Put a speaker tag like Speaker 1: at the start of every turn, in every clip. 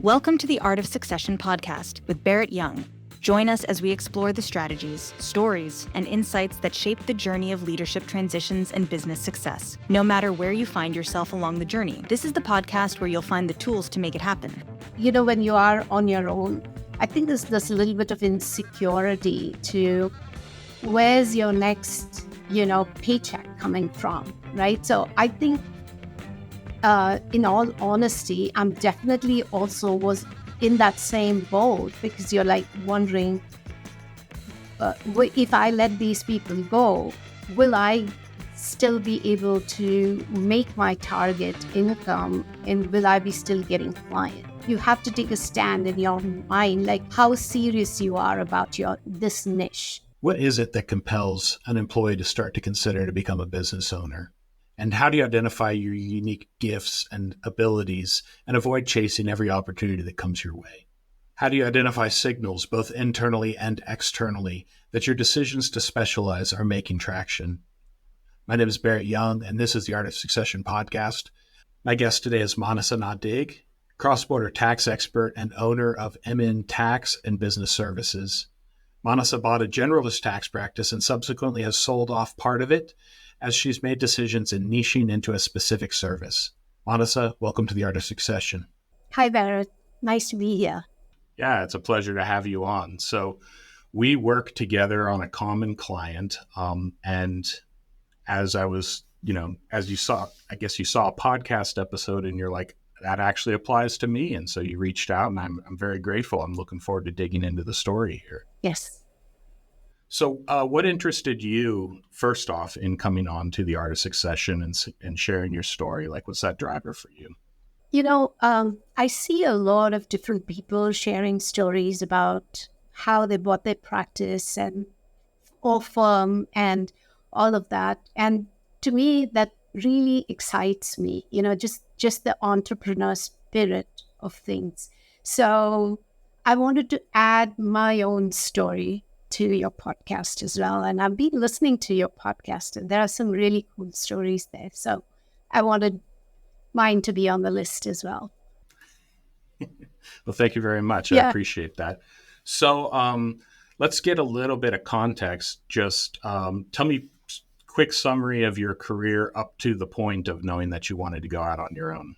Speaker 1: Welcome to the Art of Succession podcast with Barrett Young. Join us as we explore the strategies, stories, and insights that shape the journey of leadership transitions and business success. No matter where you find yourself along the journey, this is the podcast where you'll find the tools to make it happen.
Speaker 2: You know, when you are on your own, I think there's a little bit of insecurity to where's your next, paycheck coming from, right? So I think in all honesty, I'm definitely also was in that same boat, because you're like wondering, if I let these people go, will I still be able to make my target income, and will I be still getting clients? You have to take a stand in your mind, like how serious you are about this niche.
Speaker 3: What is it that compels an employee to start to consider to become a business owner? And how do you identify your unique gifts and abilities and avoid chasing every opportunity that comes your way? How do you identify signals, both internally and externally, that your decisions to specialize are making traction? My name is Barrett Young, and this is the Art of Succession podcast. My guest today is Manasa Nadig, cross-border tax expert and owner of MN Tax and Business Services. Manasa bought a generalist tax practice and subsequently has sold off part of it as she's made decisions in niching into a specific service. Manasa, welcome to the Art of Succession.
Speaker 2: Hi, Barrett. Nice to be here.
Speaker 3: Yeah, it's a pleasure to have you on. So we work together on a common client. And as I was, as you saw, I guess you saw a podcast episode and you're like, that actually applies to me. And so you reached out, and I'm very grateful. I'm looking forward to digging into the story here.
Speaker 2: Yes.
Speaker 3: So what interested you, first off, in coming on to the Art of Succession and sharing your story? Like, what's that driver for you?
Speaker 2: I see a lot of different people sharing stories about how they bought their practice or firm and all of that. And to me, that really excites me, just the entrepreneur spirit of things. So I wanted to add my own story to your podcast as well. And I've been listening to your podcast, and there are some really cool stories there. So I wanted mine to be on the list as well.
Speaker 3: Well, thank you very much.
Speaker 2: Yeah.
Speaker 3: I appreciate that. So let's get a little bit of context. Just tell me a quick summary of your career up to the point of knowing that you wanted to go out on your own.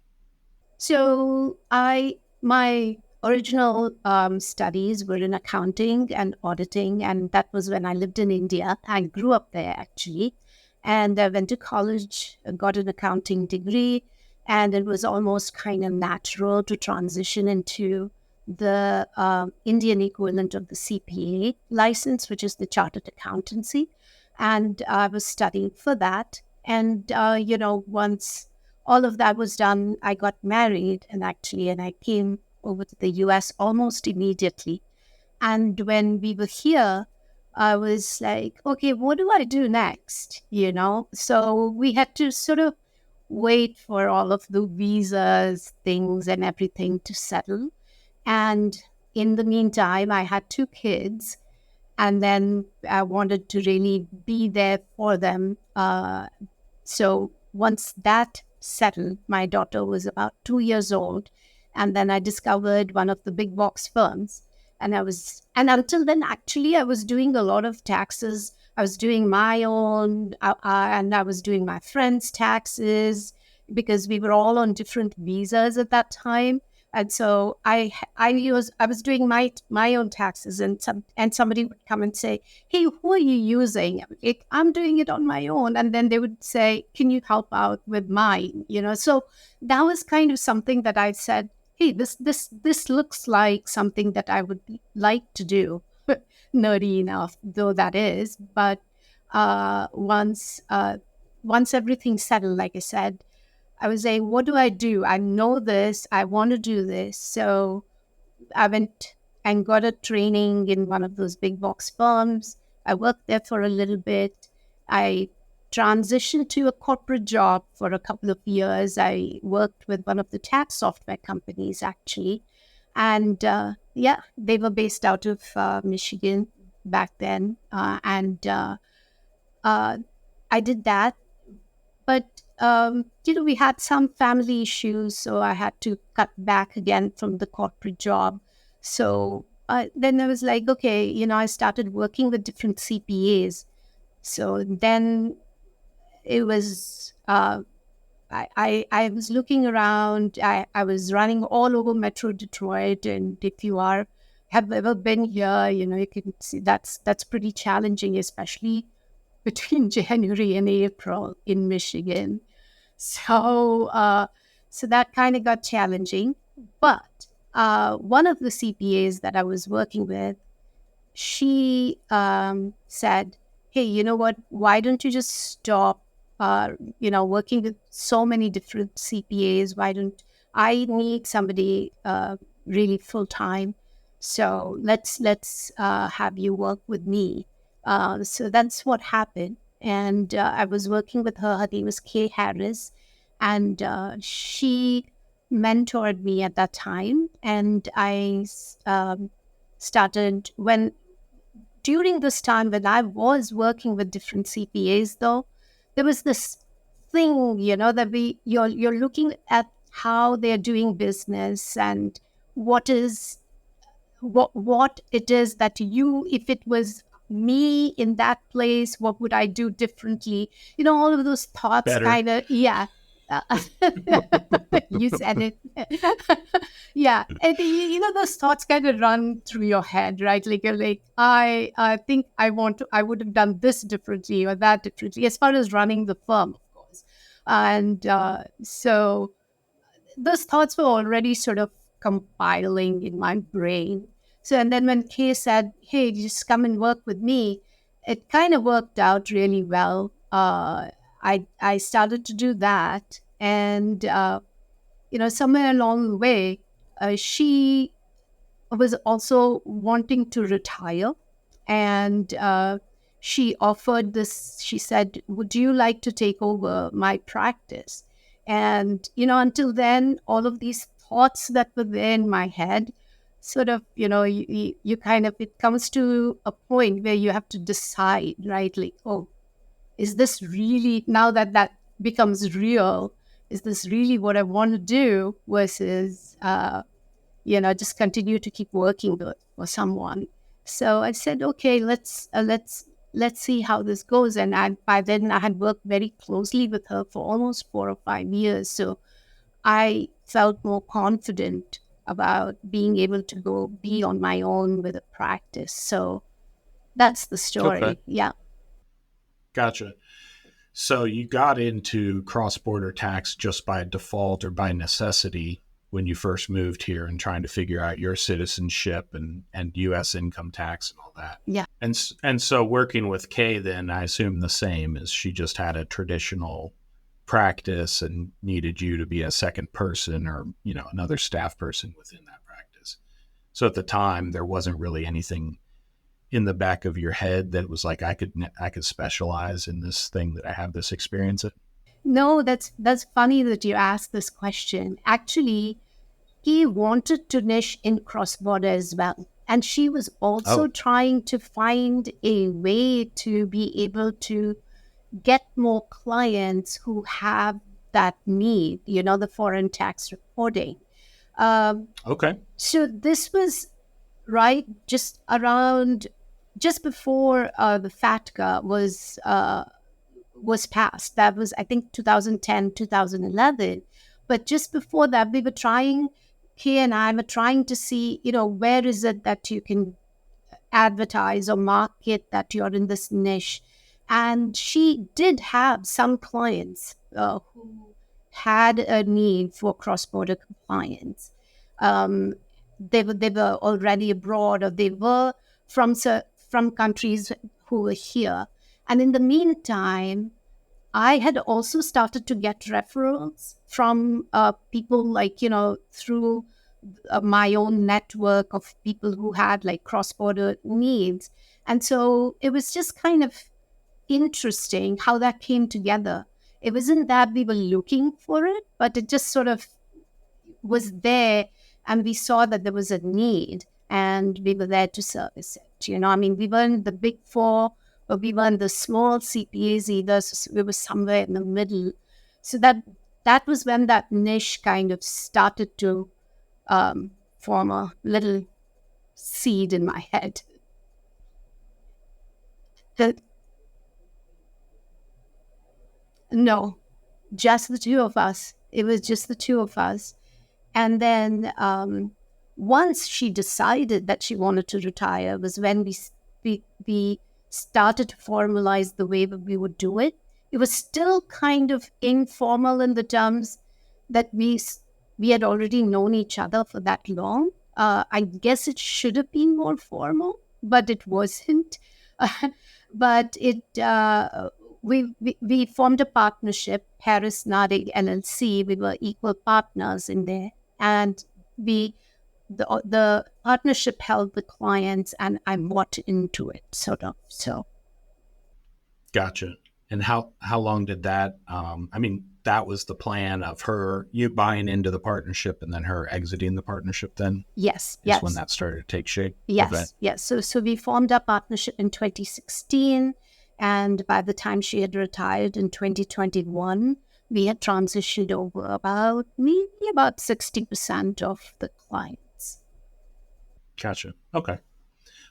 Speaker 2: So my original studies were in accounting and auditing, and that was when I lived in India. I grew up there, actually, and I went to college, got an accounting degree, and it was almost kind of natural to transition into the Indian equivalent of the CPA license, which is the Chartered Accountancy, and I was studying for that. And, once all of that was done, I got married, and I came over to the US almost immediately. And when we were here, I was like, okay, what do I do next? So we had to sort of wait for all of the visas, things and everything to settle. And in the meantime, I had 2 kids, and then I wanted to really be there for them. So once that settled, my daughter was about 2 years old. And then I discovered one of the big box firms. And until then, actually, I was doing a lot of taxes. I was doing my own, and I was doing my friends' taxes, because we were all on different visas at that time. And so I was doing my own taxes, and somebody would come and say, "Hey, who are you using?" I'm doing it on my own, and then they would say, "Can you help out with mine?" So that was kind of something that I said, hey, this looks like something that I would like to do. Nerdy enough, though that is. But once everything settled, like I said, I was saying, what do? I know this. I want to do this. So I went and got a training in one of those big box firms. I worked there for a little bit. I transitioned to a corporate job for a couple of years. I worked with one of the tax software companies, actually. And they were based out of Michigan back then. I did that. But we had some family issues, so I had to cut back again from the corporate job. So then I was like, okay, I started working with different CPAs. So then it was, I was looking around. I was running all over Metro Detroit, and if you have ever been here, you can see that's pretty challenging, especially between January and April in Michigan. So, so that kind of got challenging. But one of the CPAs that I was working with, she said, "Hey, you know what? Why don't you just stop? Working with so many different CPAs. Why don't I need somebody really full time? So let's have you work with me." So that's what happened. And I was working with her. Her name was Kay Harris, and she mentored me at that time. And I started when during this time when I was working with different CPAs, though, there was this thing, that you're looking at how they're doing business and what it is that if it was me in that place, what would I do differently? All of those thoughts
Speaker 3: Better.
Speaker 2: kind of, yeah. Uh, you said it. Yeah. And those thoughts kind of run through your head, right? Like you're like, I think I would have done this differently or that differently, as far as running the firm, of course. And so those thoughts were already sort of compiling in my brain. So, and then when Kay said, "Hey, just come and work with me," it kind of worked out really well. I started to do that, and somewhere along the way, she was also wanting to retire, and she offered this. She said, "Would you like to take over my practice?" And until then, all of these thoughts that were there in my head, sort of, you kind of, it comes to a point where you have to decide, right? Like, oh, is this really, now that becomes real, is this really what I want to do versus just continue to keep working for someone. So I said, okay, let's see how this goes. And by then I had worked very closely with her for almost 4 or 5 years. So I felt more confident about being able to go be on my own with a practice. So that's the
Speaker 3: Okay.
Speaker 2: story. Yeah.
Speaker 3: Gotcha. So you got into cross-border tax just by default or by necessity when you first moved here and trying to figure out your citizenship and U.S. income tax and all that.
Speaker 2: Yeah.
Speaker 3: And so working with Kay, then I assume the same, is she just had a traditional practice and needed you to be a second person or another staff person within that practice. So at the time there wasn't really anything in the back of your head that was like, I could specialize in this thing that I have this experience in?
Speaker 2: No, that's funny that you asked this question. Actually, he wanted to niche in cross-border as well. And she was also trying to find a way to be able to get more clients who have that need, the foreign tax reporting.
Speaker 3: Okay.
Speaker 2: So this was right just before the FATCA was passed. That was, I think, 2010, 2011. But just before that, Kay and I were trying to see, where is it that you can advertise or market that you're in this niche. And she did have some clients who had a need for cross-border compliance. They were already abroad, or they were from countries who were here. And in the meantime, I had also started to get referrals from people like, through my own network of people who had like cross-border needs. And so it was just kind of interesting how that came together. It wasn't that we were looking for it, but it just sort of was there, and we saw that there was a need, and we were there to service it. I mean, we weren't the big four, but we weren't the small CPAs either. So we were somewhere in the middle. So that was when that niche kind of started to form a little seed in my head. No, just the two of us. It was just the two of us. And then once she decided that she wanted to retire was when we started to formalize the way that we would do it. It was still kind of informal in the terms that we had already known each other for that long. I guess it should have been more formal, but it wasn't. But we formed a partnership, Manasa Nadig LLC. We were equal partners in there, and the partnership held the clients, and I bought into it, sort of. So,
Speaker 3: Gotcha. And how long did that? That was the plan of you buying into the partnership and then her exiting the partnership. Then
Speaker 2: yes,
Speaker 3: when that started to take shape.
Speaker 2: Yes. So we formed our partnership in 2016, and by the time she had retired in 2021, we had transitioned over about 60% of the clients.
Speaker 3: Gotcha. Okay.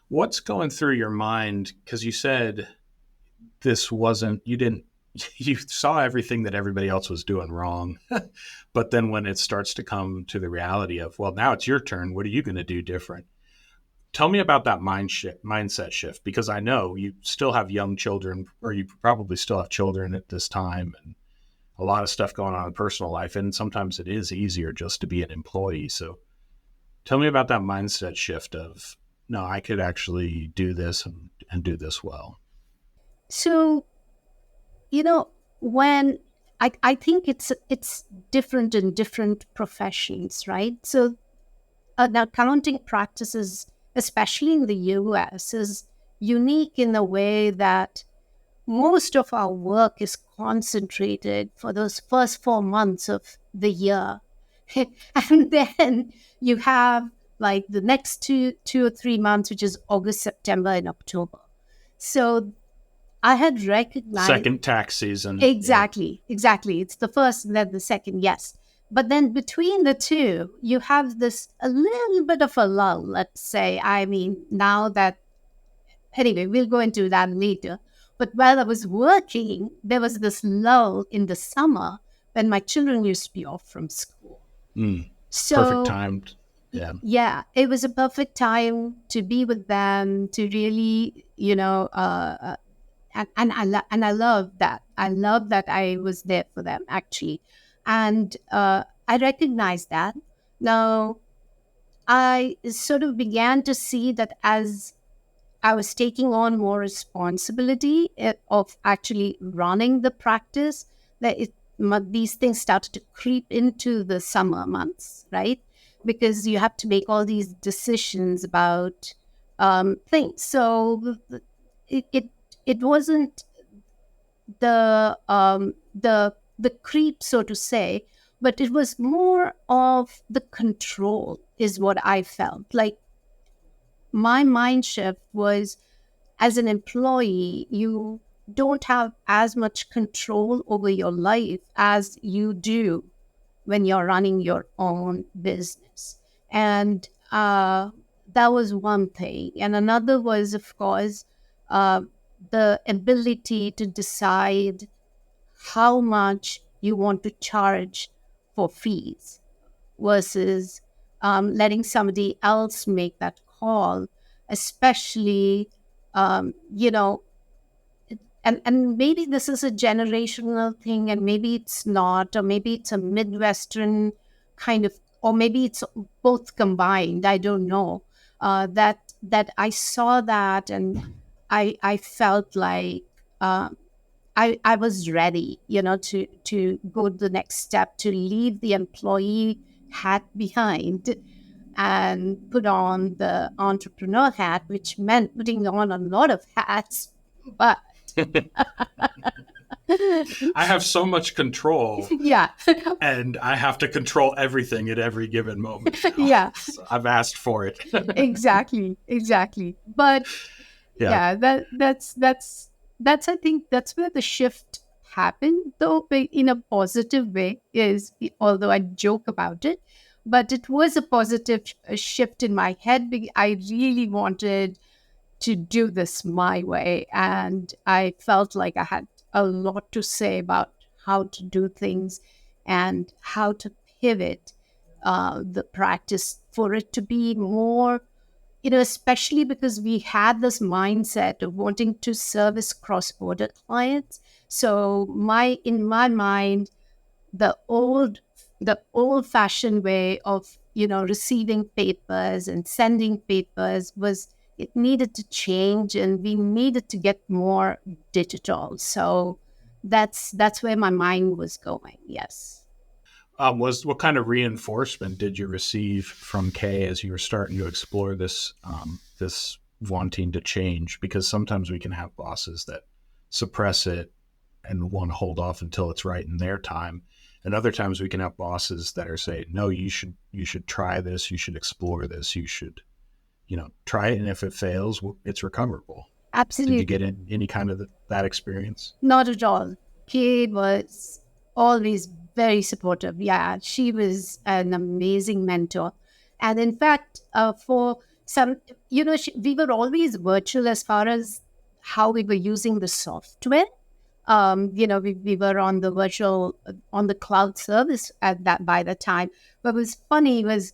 Speaker 3: What's going through your mind? Because you said you saw everything that everybody else was doing wrong. But then when it starts to come to the reality of, well, now it's your turn, what are you going to do different? Tell me about that mindset shift, because I know you still have young children, or you probably still have children at this time, and a lot of stuff going on in personal life. And sometimes it is easier just to be an employee. So tell me about that mindset shift of, no, I could actually do this and do this well.
Speaker 2: So, when I think it's different in different professions, right? So now accounting practices, especially in the US, is unique in the way that most of our work is concentrated for those first 4 months of the year. And then you have like the next two or 3 months, which is August, September, and October. So I had recognized...
Speaker 3: Second tax season.
Speaker 2: Exactly. It's the first and then the second, yes. But then between the two, you have a little bit of a lull, let's say. Now that... Anyway, we'll go into that later. But while I was working, there was this lull in the summer when my children used to be off from school. So,
Speaker 3: perfect timed.
Speaker 2: Yeah, it was a perfect time to be with them, to really, and I love that. I love that I was there for them, actually. And I recognized that. Now, I sort of began to see that as I was taking on more responsibility of actually running the practice, that these things started to creep into the summer months, right? Because you have to make all these decisions about things. So it wasn't the creep, so to say, but it was more of the control, is what I felt. Like, my mind shift was, as an employee, you don't have as much control over your life as you do when you're running your own business. And that was one thing. And another was, of course, the ability to decide how much you want to charge for fees versus letting somebody else make that call, especially, and maybe this is a generational thing, and maybe it's not, or maybe it's a Midwestern kind of, or maybe it's both combined. I don't know. That I saw that, and I felt like I was ready, to go the next step, to leave the employee hat behind and put on the entrepreneur hat, which meant putting on a lot of hats. But
Speaker 3: I have so much control.
Speaker 2: Yeah.
Speaker 3: And I have to control everything at every given moment.
Speaker 2: Yeah.
Speaker 3: So I've asked for it.
Speaker 2: Exactly. But that's I think that's where the shift happened, though in a positive way, is although I joke about it, but it was a positive shift in my head. I really wanted to do this my way, and I felt like I had a lot to say about how to do things and how to pivot the practice for it to be more, especially because we had this mindset of wanting to service cross-border clients. So in my mind, the old fashioned way of receiving papers and sending papers was, it needed to change, and we needed to get more digital. So that's where my mind was going. Yes.
Speaker 3: Was what kind of reinforcement did you receive from Kay as you were starting to explore this wanting to change? Because sometimes we can have bosses that suppress it and want to hold off until it's right in their time, and other times we can have bosses that are saying, "No, you should try this, you should explore this, you should try it, and if it fails, it's recoverable." Did you
Speaker 2: Absolutely.
Speaker 3: get any kind of that experience?
Speaker 2: Not at all. Kate was always very supportive. Yeah, she was an amazing mentor. And in fact, for some, we were always virtual as far as how we were using the software. We were on the on the cloud service at that by the time. What was funny was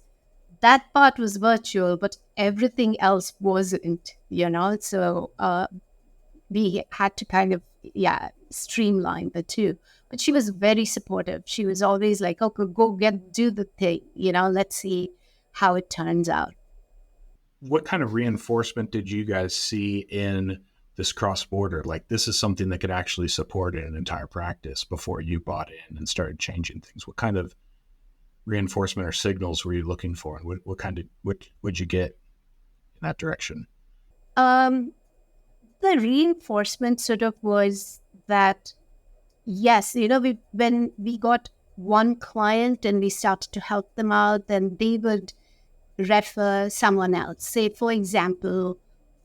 Speaker 2: that part was virtual, but everything else wasn't. So we had to kind of, streamline the two. But she was very supportive. She was always like, "Okay, do the thing, let's see how it turns out."
Speaker 3: What kind of reinforcement did you guys see in this cross border? Like, this is something that could actually support an entire practice before you bought in and started changing things. What kind of reinforcement or signals were you looking for, and what would you get in that direction?
Speaker 2: Um, the reinforcement sort of was that, yes, when we got one client and we started to help them out, then they would refer someone else. Say, for example,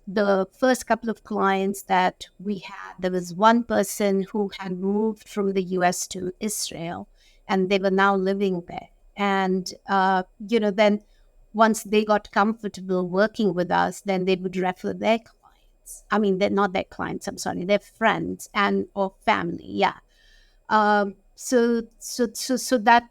Speaker 2: the first couple of clients that we had, there was one person who had moved from the US to Israel, and they were now living there. And, then once they got comfortable working with us, then they would refer their clients. I mean, they're not their clients, I'm sorry, their friends and or family. Yeah. So that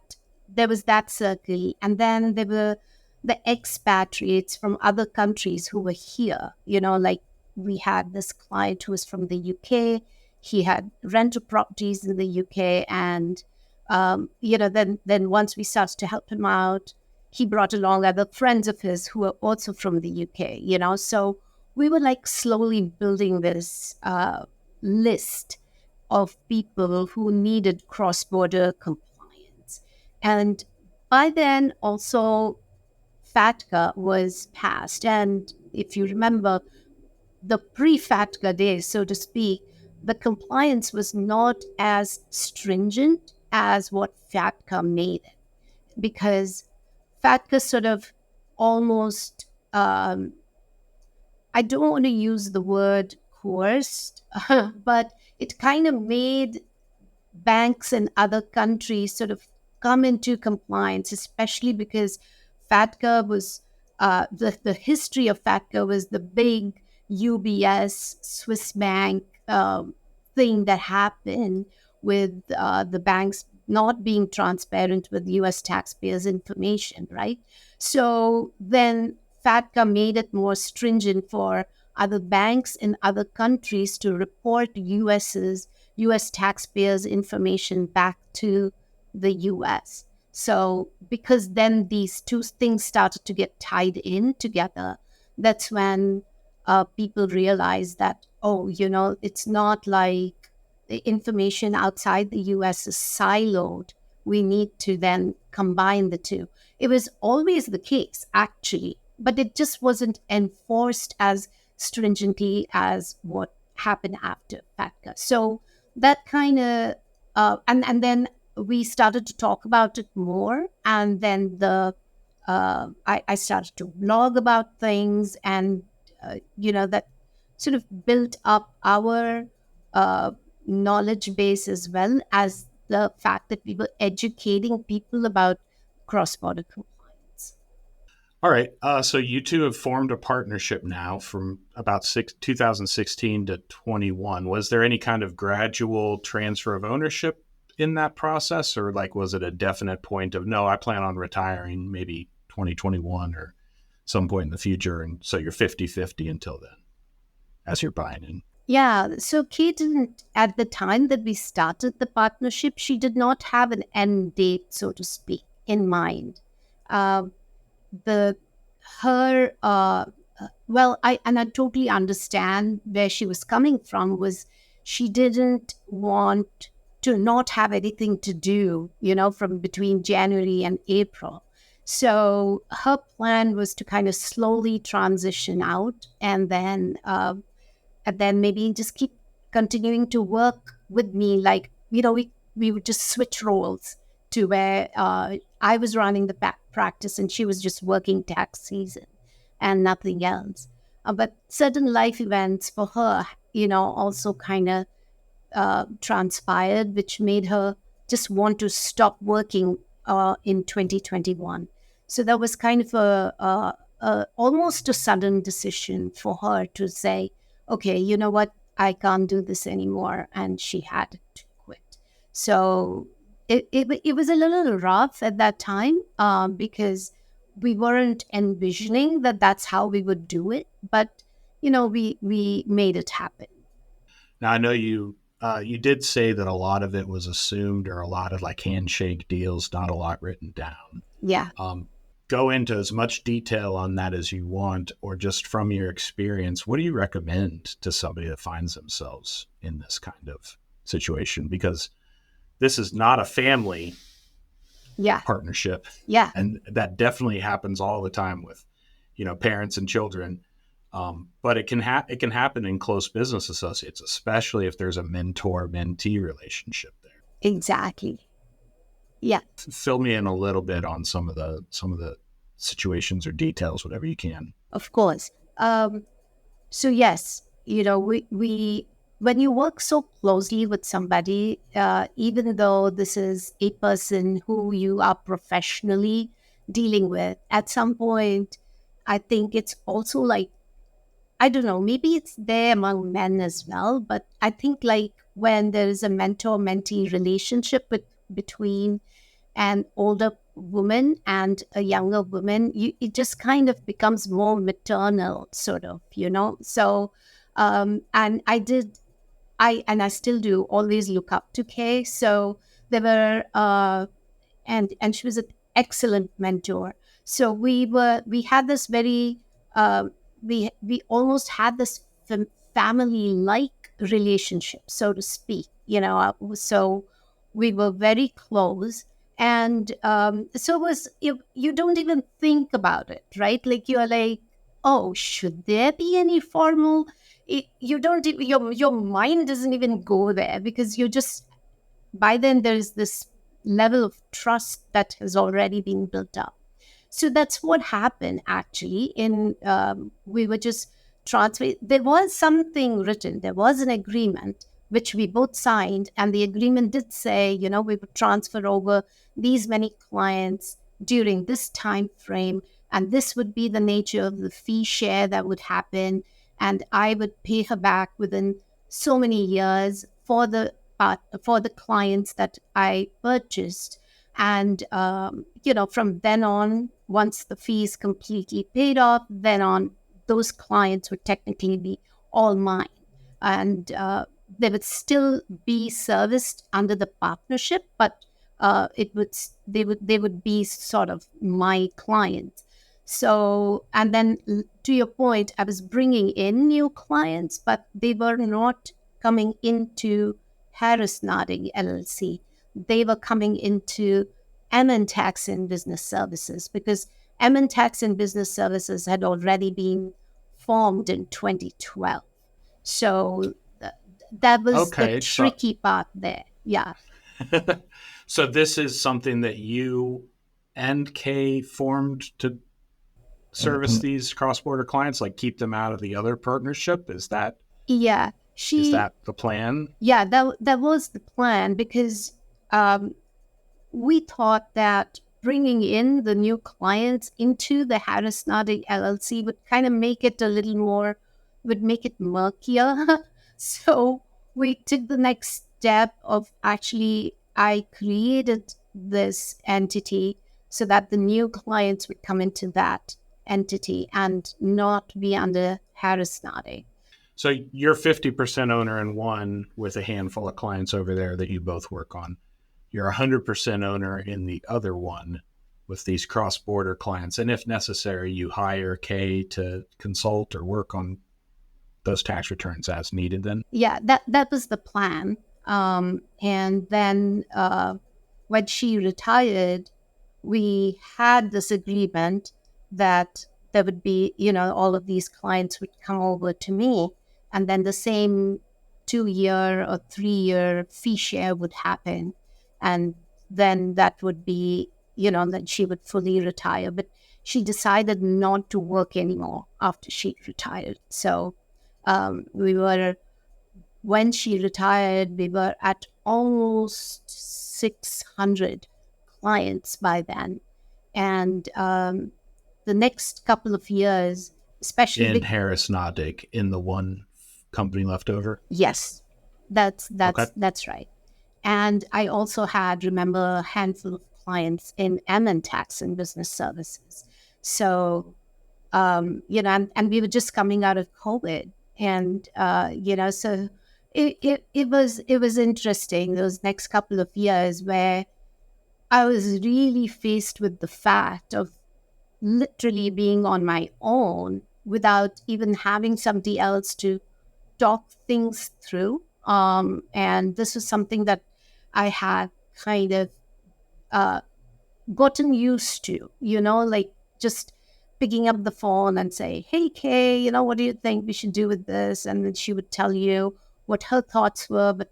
Speaker 2: there was that circle, and then there were the expatriates from other countries who were here. Like we had this client who was from the UK. He had rental properties in the UK, and then once we started to help him out, he brought along other friends of his who were also from the UK. So we were like slowly building this list of people who needed cross-border compliance. And by then, also, FATCA was passed. And if you remember, the pre-FATCA days, so to speak, the compliance was not as stringent as what FATCA made it, because FATCA sort of almost, I don't want to use the word coerced, but it kind of made banks in other countries sort of come into compliance, especially because FATCA was, the history of FATCA was the big UBS Swiss bank thing that happened with the banks not being transparent with US taxpayers' information, right? So then FATCA made it more stringent for other banks in other countries to report US taxpayers' information back to the US. So because then these two things started to get tied in together, that's when people realized that, oh, it's not like the information outside the US is siloed. We need to then combine the two. It was always the case, actually, but it just wasn't enforced as stringently as what happened after FATCA. So that kind of, and then we started to talk about it more, and then I started to blog about things, and that sort of built up our knowledge base as well as the fact that we were educating people about cross-border compliance.
Speaker 3: All right. So you two have formed a partnership now from about 2016 to 21. Was there any kind of gradual transfer of ownership in that process? Or like, was it a definite point of, no, I plan on retiring maybe 2021 or some point in the future? And so you're 50-50 until then as you're buying in.
Speaker 2: Yeah, so Kate didn't, at the time that we started the partnership, she did not have an end date, so to speak, in mind. Uh, the her well, I totally understand where she was coming from. Was she didn't want to not have anything to do, from between January and April. So her plan was to kind of slowly transition out, and then maybe just keep continuing to work with me. Like, we would just switch roles to where I was running the practice and she was just working tax season and nothing else. But certain life events for her, also kind of transpired, which made her just want to stop working in 2021. So that was kind of a almost a sudden decision for her to say, okay, you know what, I can't do this anymore. And she had to quit. So it was a little rough at that time because we weren't envisioning that that's how we would do it. But, we made it happen.
Speaker 3: Now, I know you did say that a lot of it was assumed or a lot of like handshake deals, not a lot written down.
Speaker 2: Yeah.
Speaker 3: Go into as much detail on that as you want, or just from your experience, what do you recommend to somebody that finds themselves in this kind of situation? Because this is not a family partnership.
Speaker 2: Yeah.
Speaker 3: And that definitely happens all the time with, parents and children. But it can happen in close business associates, especially if there's a mentor-mentee relationship there.
Speaker 2: Exactly. Yeah.
Speaker 3: Fill me in a little bit on some of the situations or details, whatever you can.
Speaker 2: Of course. So yes, we when you work so closely with somebody, even though this is a person who you are professionally dealing with, at some point, I think it's also like, I don't know, maybe it's there among men as well, but I think like when there is a mentor-mentee relationship between an older woman and a younger woman, it just kind of becomes more maternal, sort of, So, and I still do always look up to Kay. So there were, and she was an excellent mentor. So we had this very, we almost had this family-like relationship, so to speak, so we were very close. And so it was, you don't even think about it, right? Like you're like, oh, should there be any formal? You don't even, your mind doesn't even go there because you just, by then there's this level of trust that has already been built up. So that's what happened actually. We were just transfer. There was something written. There was an agreement which we both signed, and the agreement did say, we would transfer over these many clients during this time frame, and this would be the nature of the fee share that would happen, and I would pay her back within so many years for the clients that I purchased. And, from then on, once the fee is completely paid off, then on, those clients would technically be all mine. And they would still be serviced under the partnership, but they would be sort of my clients. So, and then to your point, I was bringing in new clients, but they were not coming into Harris Nadig LLC. They were coming into MN Tax and Business Services because MN Tax and Business Services had already been formed in 2012. So that was the tricky part there. Yeah.
Speaker 3: So this is something that you and Kay formed to service these cross-border clients, like keep them out of the other partnership? Is that?
Speaker 2: Yeah.
Speaker 3: Is
Speaker 2: She,
Speaker 3: that the plan?
Speaker 2: yeah, that was the plan, because we thought that bringing in the new clients into the Harris Nadig LLC would kind of make it a little more, would make it murkier. So we took the next step of actually, I created this entity so that the new clients would come into that entity and not be under Harris Nadig.
Speaker 3: So you're 50% owner in one with a handful of clients over there that you both work on. You're 100% owner in the other one with these cross-border clients. And if necessary, you hire Kay to consult or work on those tax returns as needed then?
Speaker 2: Yeah, that was the plan. And then when she retired, we had this agreement that there would be, all of these clients would come over to me, and then the same 2-year or 3-year fee share would happen. And then that would be, that she would fully retire. But she decided not to work anymore after she retired. So when she retired, we were at almost 600 clients by then. And the next couple of years, especially
Speaker 3: in Harris Nadig, in the one company left over?
Speaker 2: Yes, that's
Speaker 3: Okay.
Speaker 2: that's right. And I also had, remember, a handful of clients in M and Tax and Business Services. So, and we were just coming out of COVID, and so it was interesting those next couple of years where I was really faced with the fact of literally being on my own without even having somebody else to talk things through. And this was something that I had kind of gotten used to, like just picking up the phone and say, "Hey, Kay, what do you think we should do with this?" And then she would tell you what her thoughts were. But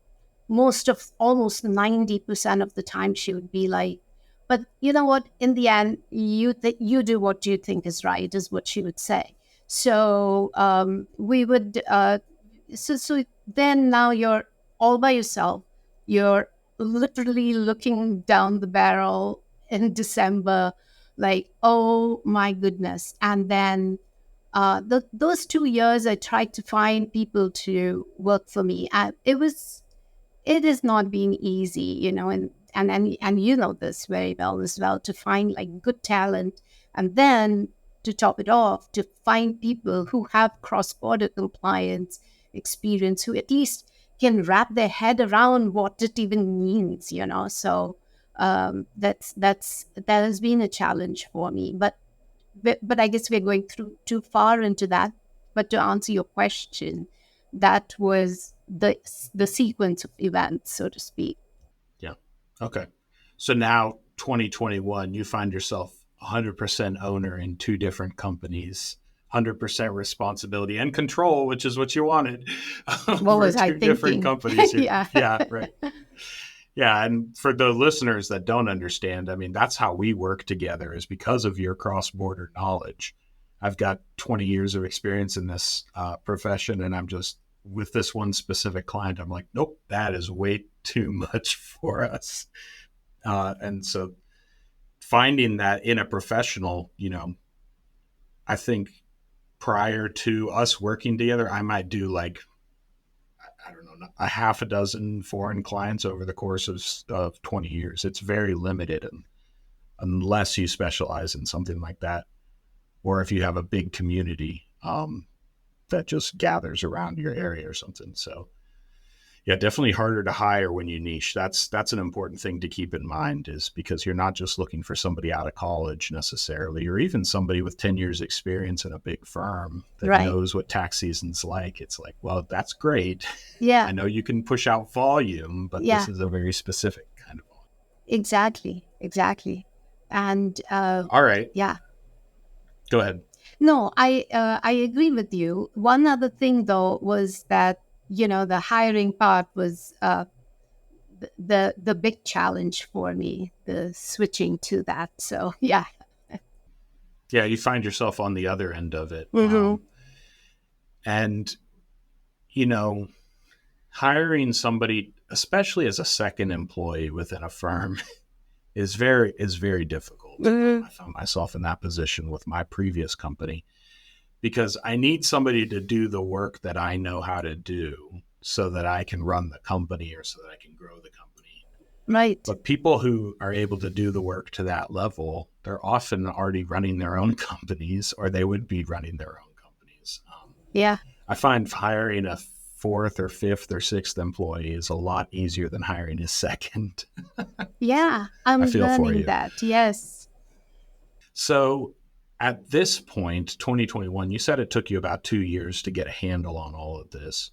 Speaker 2: almost 90% of the time, she would be like, "But you know what? In the end, you do what you think is right," is what she would say. So we would, so then now you're all by yourself. You're literally looking down the barrel in December, like, oh my goodness. And then those 2 years, I tried to find people to work for me. And it is not being easy, and you know this very well as well, to find like good talent, and then to top it off, to find people who have cross-border compliance experience, who at least can wrap their head around what it even means, So that has been a challenge for me. But I guess we're going through too far into that. But to answer your question, that was the sequence of events, so to speak.
Speaker 3: Yeah. Okay. So now 2021, you find yourself 100% owner in two different companies, 100% responsibility and control, which is what you wanted.
Speaker 2: What was I
Speaker 3: two
Speaker 2: thinking?
Speaker 3: different companies here.
Speaker 2: Yeah.
Speaker 3: Yeah, right. Yeah, and for the listeners that don't understand, I mean, that's how we work together, is because of your cross-border knowledge. I've got 20 years of experience in this profession, and I'm just, with this one specific client, I'm like, nope, that is way too much for us. And so finding that in a professional, I think prior to us working together, I might do like, I don't know, a half a dozen foreign clients over the course of 20 years. It's very limited, unless you specialize in something like that, or if you have a big community that just gathers around your area or something. So yeah, definitely harder to hire when you niche. That's an important thing to keep in mind, is because you're not just looking for somebody out of college necessarily, or even somebody with 10 years experience in a big firm that
Speaker 2: Right.
Speaker 3: knows what tax season's like. It's like, well, that's great.
Speaker 2: Yeah.
Speaker 3: I know you can push out volume, but
Speaker 2: Yeah.
Speaker 3: this is a very specific kind of volume.
Speaker 2: Exactly. And
Speaker 3: All right.
Speaker 2: yeah.
Speaker 3: Go ahead.
Speaker 2: No, I agree with you. One other thing though was that the hiring part was the big challenge for me, the switching to that. So yeah.
Speaker 3: Yeah, you find yourself on the other end of it.
Speaker 2: Mm-hmm.
Speaker 3: And, you know, hiring somebody, especially as a second employee within a firm, is very difficult. I found myself in that position with my previous company because I need somebody to do the work that I know how to do so that I can run the company or so that I can grow the company.
Speaker 2: Right.
Speaker 3: But people who are able to do the work to that level, they're often already running their own companies, or they would be running their own companies.
Speaker 2: Yeah.
Speaker 3: I find hiring a fourth or fifth or sixth employee is a lot easier than hiring a second.
Speaker 2: Yeah. I'm
Speaker 3: I feel for
Speaker 2: learning
Speaker 3: you.
Speaker 2: that. Yes.
Speaker 3: So at this point, 2021, you said it took you about 2 years to get a handle on all of this.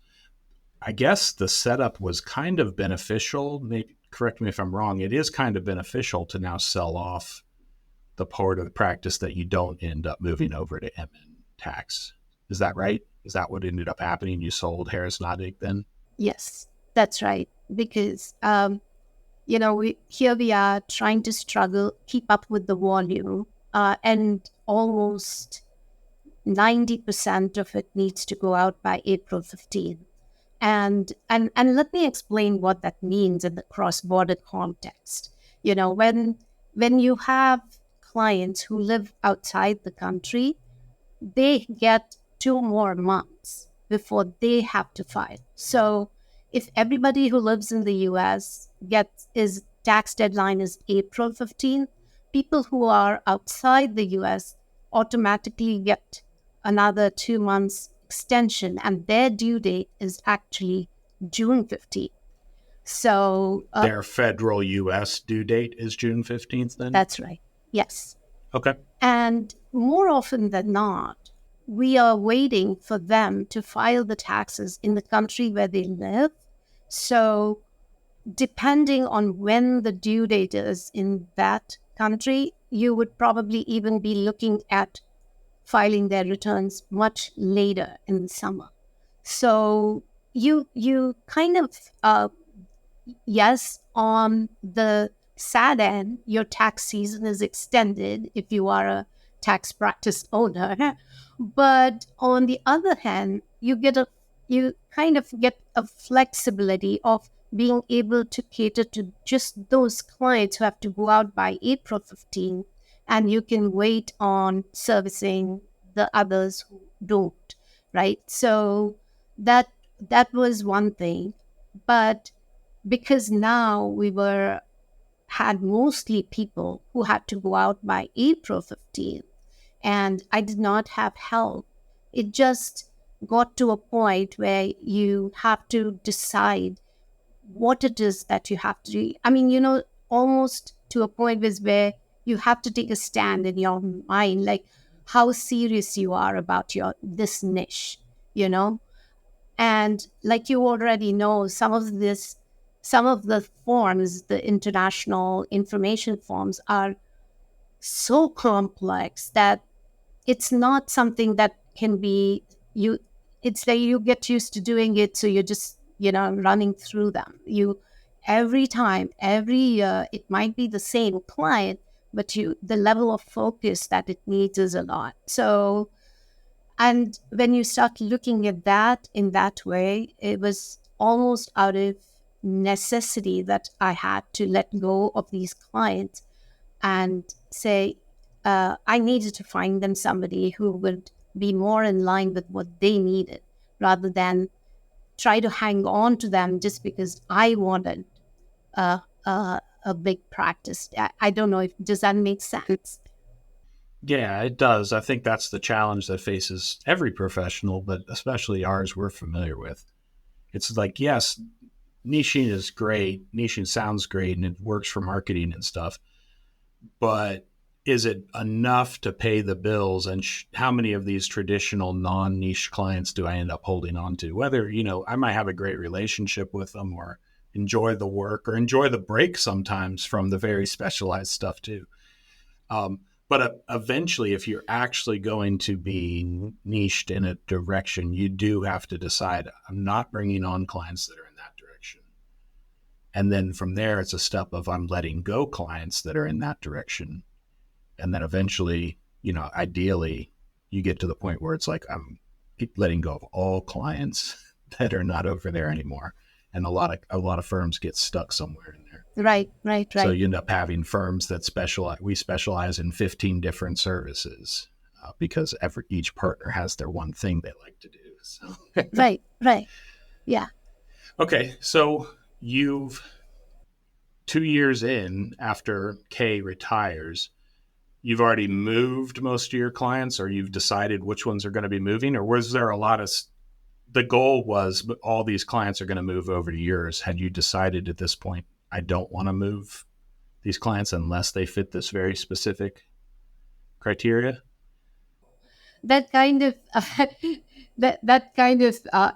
Speaker 3: I guess the setup was kind of beneficial. Maybe, correct me if I'm wrong. It is kind of beneficial to now sell off the part of the practice that you don't end up moving over to MN tax. Is that right? Is that what ended up happening? You sold Harris Nadig then?
Speaker 2: Yes, that's right. Because, we are trying to keep up with the volume, and almost 90% of it needs to go out by April 15th. And let me explain what that means in the cross-border context. When you have clients who live outside the country, they get 2 more months before they have to file. So if everybody who lives in the US gets his tax deadline is April 15th, people who are outside the US automatically get another 2 months extension, and their due date is actually June 15th. So
Speaker 3: Their federal U.S. due date is June 15th then?
Speaker 2: that's right. Yes.
Speaker 3: Okay.
Speaker 2: And more often than not, we are waiting for them to file the taxes in the country where they live. So depending on when the due date is in that country, you would probably even be looking at filing their returns much later in the summer. So you kind of yes, on the sad end, your tax season is extended if you are a tax practice owner. But on the other hand, you kind of get a flexibility of being able to cater to just those clients who have to go out by April 15th, and you can wait on servicing the others who don't, right? So that was one thing. But because now had mostly people who had to go out by April 15th, and I did not have help. It just got to a point where you have to decide what it is that you have to do. I mean, almost to a point where you have to take a stand in your mind, like how serious you are about this niche, you know? And like you already know, some of the forms, the international information forms, are so complex that it's not something that can be it's like you get used to doing it, so you're just running through them. Every time, every year, it might be the same client, but the level of focus that it needs is a lot. So, and when you start looking at that in that way, it was almost out of necessity that I had to let go of these clients and say, I needed to find them somebody who would be more in line with what they needed, rather than try to hang on to them just because I wanted a big practice. I don't know, does that make sense?
Speaker 3: Yeah, it does. I think that's the challenge that faces every professional, but especially ours we're familiar with. It's like, yes, niching is great. Niching sounds great and it works for marketing and stuff. But is it enough to pay the bills? And how many of these traditional non-niche clients do I end up holding on to? Whether, I might have a great relationship with them or enjoy the work or enjoy the break sometimes from the very specialized stuff too. But eventually, if you're actually going to be niched in a direction, you do have to decide, I'm not bringing on clients that are in that direction. And then from there, it's a step of I'm letting go clients that are in that direction. And then eventually, ideally, you get to the point where it's like I'm letting go of all clients that are not over there anymore. and a lot of firms get stuck somewhere in there.
Speaker 2: Right.
Speaker 3: So you end up having firms that specialize in 15 different services because each partner has their one thing they like to do. So.
Speaker 2: Right. Yeah.
Speaker 3: Okay, so you've 2 years in after Kay retires, you've already moved most of your clients, or you've decided which ones are going to be moving, or was there a lot of the goal was all these clients are going to move over to yours? Had you decided at this point, I don't want to move these clients unless they fit this very specific criteria?
Speaker 2: That kind of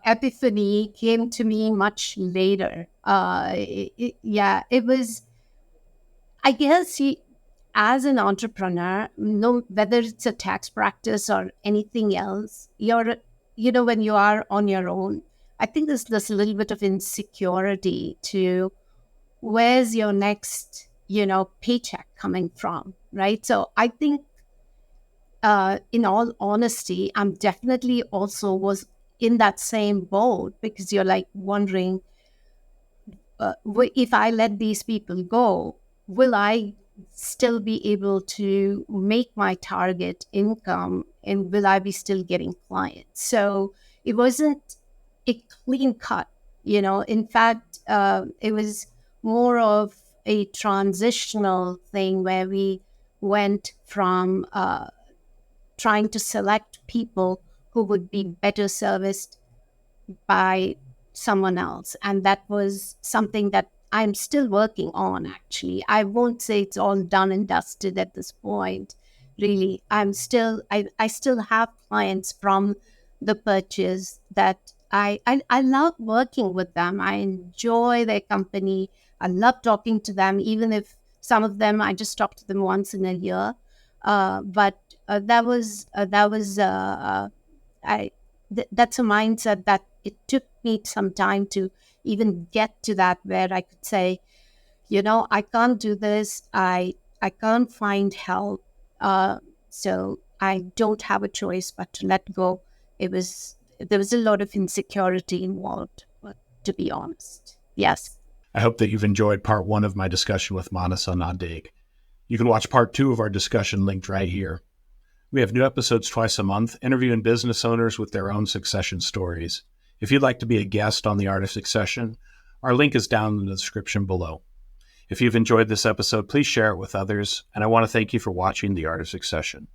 Speaker 2: epiphany came to me much later. It was, I guess, as an entrepreneur, no, whether it's a tax practice or anything else, when you are on your own, I think there's this little bit of insecurity to where's your next, paycheck coming from, right? So I think, in all honesty, I'm definitely also was in that same boat, because you're like wondering, if I let these people go, will I still be able to make my target income, and will I be still getting clients? So it wasn't a clean cut, In fact, it was more of a transitional thing where we went from trying to select people who would be better serviced by someone else. And that was something that I'm still working on, actually. I won't say it's all done and dusted at this point. Really, I still have clients from the purchase that I love working with them. I enjoy their company. I love talking to them, even if some of them I just talk to them once in a year. But that's a mindset that it took me some time to even get to that, where I could say, I can't do this. I can't find help. So I don't have a choice but to let go. There was a lot of insecurity involved, to be honest. Yes.
Speaker 3: I hope that you've enjoyed part 1 of my discussion with Manasa Nadig. You can watch part 2 of our discussion linked right here. We have new episodes twice a month, interviewing business owners with their own succession stories. If you'd like to be a guest on The Art of Succession, our link is down in the description below. If you've enjoyed this episode, please share it with others, and I want to thank you for watching The Art of Succession.